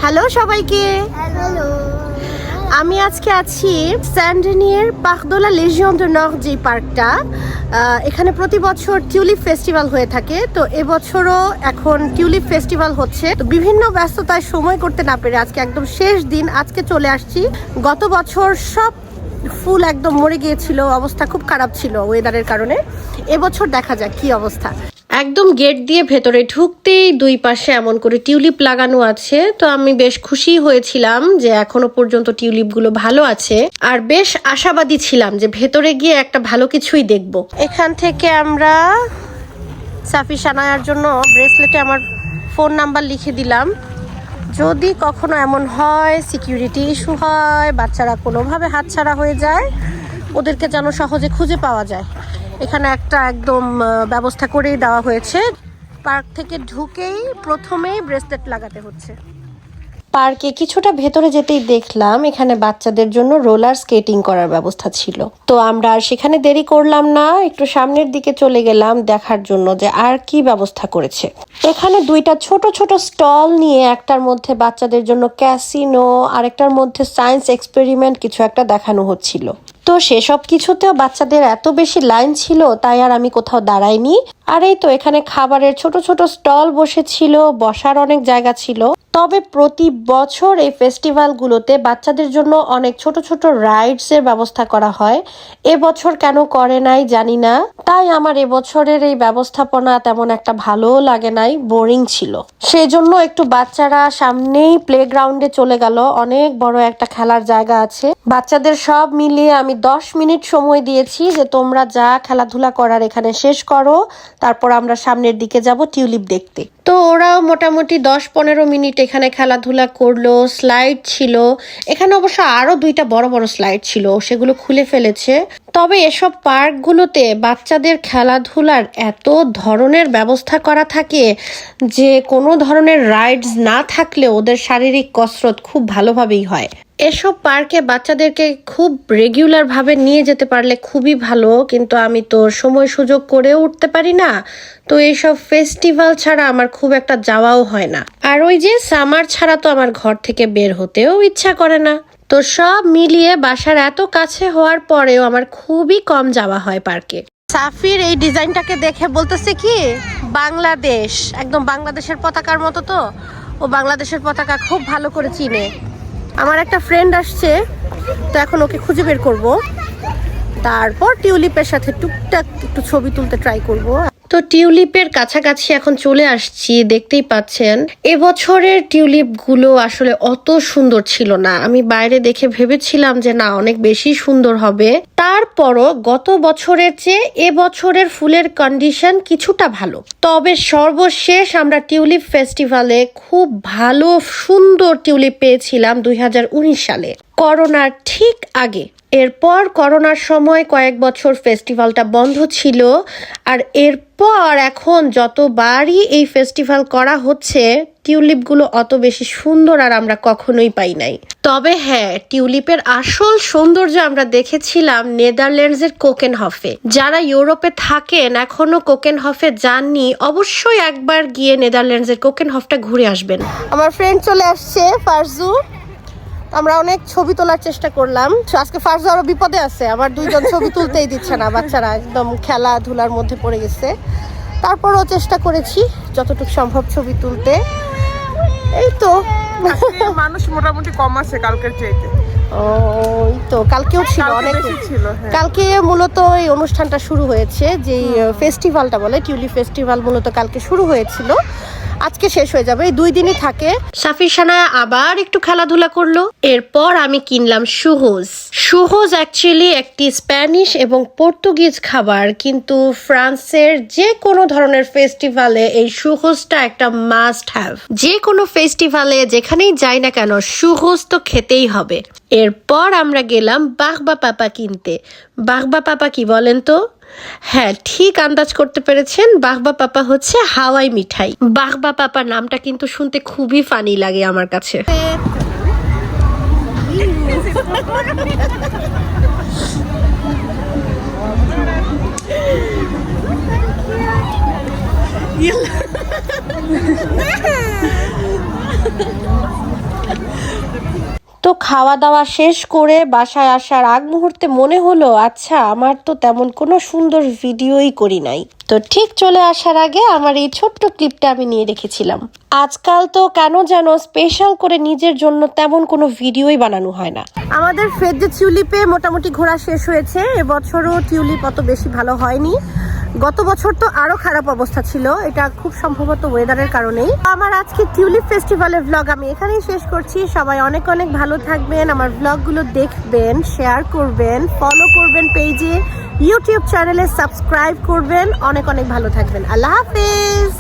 Hello সবাইকে। Hello. আমি আজকে আছি স্যান্ডেনিয়ের পাখদোলা লেজিয়ন ডু নর্দ যে পার্কটা, এখানে প্রতি বছর টিউলিপ ফেস্টিভ্যাল হয়ে থাকে। তো এবছরও এখন টিউলিপ ফেস্টিভ্যাল হচ্ছে। তো বিভিন্ন ব্যস্ততায় সময় করতে না পেরে আজকে একদম শেষ দিন, আজকে চলে আসছি। গত বছর সব ফুল একদম মরে গিয়েছিল, অবস্থা খুব খারাপ ছিল ওয়েদারের কারণে। এবছর দেখা যাক কি অবস্থা। একদম গেট দিয়ে ভেতরে ঢুকতেই দুই পাশে এমন করে টিউলিপ লাগানো আছে। তো আমি বেশ খুশি হয়েছিলাম যে এখনো পর্যন্ত টিউলিপগুলো ভালো আছে, আর বেশ আশাবাদী ছিলাম যে ভেতরে গিয়ে একটা ভালো কিছুই দেখব। এখান থেকে আমরা সাফি সানায়ার জন্য ব্রেসলেটে আমার ফোন নাম্বার লিখে দিলাম। যদি কখনো এমন হয়, সিকিউরিটি ইস্যু হয়, বাচ্চারা কোনোভাবে হাতছাড়া হয়ে যায়, ওদেরকে যেন সহজে খুঁজে পাওয়া যায়, এখানে একটা একদম ব্যবস্থা করেই দেওয়া হয়েছে। পার্ক থেকে ঢুকেই প্রথমেই ব্রেসলেট লাগাতে হচ্ছে। পার্কে কিছুটা ভেতরে যেতেই দেখলাম এখানে বাচ্চাদের জন্য রোলার স্কেটিং করার ব্যবস্থা ছিল। তো আমরা আর সেখানে দেরি করলাম না, একটু সামনের দিকে চলে গেলাম দেখার জন্য যে আর কি ব্যবস্থা করেছে। এখানে দুইটা ছোট ছোট স্টল নিয়ে, একটার মধ্যে বাচ্চাদের জন্য ক্যাসিনো, আরেকটার মধ্যে সায়েন্স এক্সপেরিমেন্ট কিছু একটা দেখানো হচ্ছিল। তো সেসব কিছুতেও বাচ্চাদের এত বেশি লাইন ছিল, তাই আর আমি কোথাও দাঁড়াইনি। আর এই তো এখানে খাবারের ছোট ছোট স্টল বসেছিল, বসার অনেক জায়গা ছিল। তবে প্রতি বছর এই ফেস্টিভ্যালগুলোতে বাচ্চাদের জন্য অনেক ছোট ছোট রাইডস এর ব্যবস্থা করা হয়। এবছর কেন করে নাই জানি না, তাই আমার এবছরের এই ব্যবস্থাপনা তেমন একটা ভালোও লাগে নাই, বোরিং ছিল। সেজন্য একটু বাচ্চারা সামনেই প্লেগ্রাউন্ডে চলে গেল। অনেক বড় একটা খেলার জায়গা আছে। বাচ্চাদের সব মিলিয়ে আমি 10 মিনিট সময় দিয়েছি যে তোমরা যা খেলাধুলা করার এখানে শেষ করো, তারপর আমরা সামনের দিকে যাব টিউলিপ দেখতে। তো ওরাও মোটামুটি 10-15 মিনিট এখানে খেলাধুলা করলো। স্লাইড ছিল এখানে, অবশ্য আরো দুইটা বড় বড় স্লাইড ছিল, সেগুলো খুলে ফেলেছে। তবে এসব পার্কগুলোতে বাচ্চাদের খেলাধুলার এত ধরনের ব্যবস্থা করা থাকে যে কোনো ধরনের রাইডস না থাকলে ওদের শারীরিক কসরত খুব ভালোভাবেই হয়। এসব পার্কে বাচ্চাদেরকে খুব রেগুলার ভাবে নিয়ে যেতে পারলে খুবই ভালো, কিন্তু আমি তো সময় সুযোগ করে উঠতে পারি না। তো এইসব ফেস্টিভ্যাল ছাড়া আমার খুব একটা যাওয়াও হয় না। আর ওই যে সামার ছাড়া তো আমার ঘর থেকে বের হতেও ইচ্ছা করে না। তো সব মিলিয়ে বাসার এত কাছে হওয়ার পরেও আমার খুবই কম যাওয়া হয় পার্কে। সাফির এই ডিজাইনটাকে দেখে বলতেছে কি বাংলাদেশ, একদম বাংলাদেশের পতাকার মতো। তো ও বাংলাদেশের পতাকা খুব ভালো করে চিনে। আমার একটা ফ্রেন্ড আসছে, তো এখন ওকে খুঁজে বের করব, তারপর টিউলিপের সাথে টুকটাক একটু ছবি তুলতে ট্রাই করব। তো টিউলিপের কাছাকাছি এখন চলে আসছি, দেখতেই পাচ্ছেন। এবছরের টিউলিপ গুলো আসলে অত সুন্দর ছিল না। আমি বাইরে দেখে ভেবেছিলাম যে না, অনেক বেশি সুন্দর হবে। তারপরও গত বছরের চেয়ে এবছরের ফুলের কন্ডিশন কিছুটা ভালো। তবে সর্বশেষ আমরা টিউলিপ ফেস্টিভ্যালে খুব ভালো সুন্দর টিউলিপ পেয়েছিলাম 2019 সালে, করোনার ঠিক আগে। এরপর করোনার সময় কয়েক বছর ফেস্টিভ্যালটা বন্ধ ছিল, আর এরপর এখন যতবারই এই ফেস্টিভ্যাল করা হচ্ছে টিউলিপগুলো অত বেশি সুন্দর আর আমরা কখনোই পাই নাই। তবে হ্যাঁ, টিউলিপের আসল সৌন্দর্য আমরা দেখেছিলাম নেদারল্যান্ডসের কোকেনহফে। যারা ইউরোপে থাকেন এখনো কোকেনহফে যাননি, অবশ্যই একবার গিয়ে নেদারল্যান্ডসের কোকেনহফটা ঘুরে আসবেন। আমার ফ্রেন্ড চলে আসছে ফারজু, আমরা অনেক ছবি তোলার চেষ্টা করলাম। আজকে ফারজু আরো বিপদে আছে, আমার দুইজন ছবি তুলতেই দিচ্ছে না, বাচ্চারা একদম খেলাধুলার মধ্যে পড়ে গেছে। তারপরও চেষ্টা করেছি যতটুকু সম্ভব ছবি তুলতে। এই তো মানুষ মোটামুটি কম আছে কালকের চাইতে। ওই তো কালকেও ছিল, অনেক ছিল। কালকে মূলত এই অনুষ্ঠানটা শুরু হয়েছে, যে ফেস্টিভ্যালটা বলে টিউলিপ ফেস্টিভ্যাল, মূলত কালকে শুরু হয়েছিল, আজকে শেষ হয়ে যাবে। এই 2 দিনই থাকে। সাফির সানায়া আবার একটু খেলাধুলা করলো। এরপর আমি কিনলাম সুহোজ। সুহোজ অ্যাকচুয়ালি একটি স্প্যানিশ এবং পর্তুগিজ খাবার, কিন্তু ফ্রান্সের যে কোনো ধরনের ফেস্টিভ্যালে এই সুহোজটা একটা মাস্ট হ্যাভ। যে কোনো ফেস্টিভ্যালে যেখানেই যাই না কেন সুহোজ তো খেতেই হবে। এরপর আমরা গেলাম বাঘবা পাপা কিনতে। বাঘবা পাপা কি বলেন তো? হ্যাঁ, ঠিক আন্দাজ করতে পেরেছেন, বাঘবা পাপা হচ্ছে হাওয়াই মিঠাই। বাঘবা পাপা নামটা কিন্তু শুনতে খুবই ফানি লাগে আমার কাছে। তো খাওয়া দাওয়া শেষ করে বাসায় আসার আগ মুহূর্তে মনে হলো আচ্ছা আমার তো তেমন কোনো সুন্দর ভিডিওই করি নাই। তো ঠিক চলে আসার আগে আমার এই ছোট্ট ক্লিপটা আমি নিয়ে রেখেছিলাম। আজকাল তো কেন যেন স্পেশাল করে নিজের জন্য তেমন কোনো ভিডিওই বানানো হয় না। আমাদের ফেজ টিউলিপে মোটামুটি ঘোরা শেষ হয়েছে। এবছরও টিউলিপ অত বেশি ভালো হয়নি। গত বছর তো আরো খারাপ অবস্থা ছিল, এটা খুব সম্ভবত ওয়েদারের কারণেই। আমার আজকে টিউলিপ ফেস্টিভ্যালের ব্লগ আমি এখানেই শেষ করছি। সবাই অনেক অনেক ভালো থাকবেন, আমার ব্লগগুলো দেখবেন, শেয়ার করবেন, ফলো করবেন পেজে, ইউটিউব চ্যানেলে সাবস্ক্রাইব করবেন। অনেক অনেক ভালো থাকবেন। আল্লাহ হাফেজ।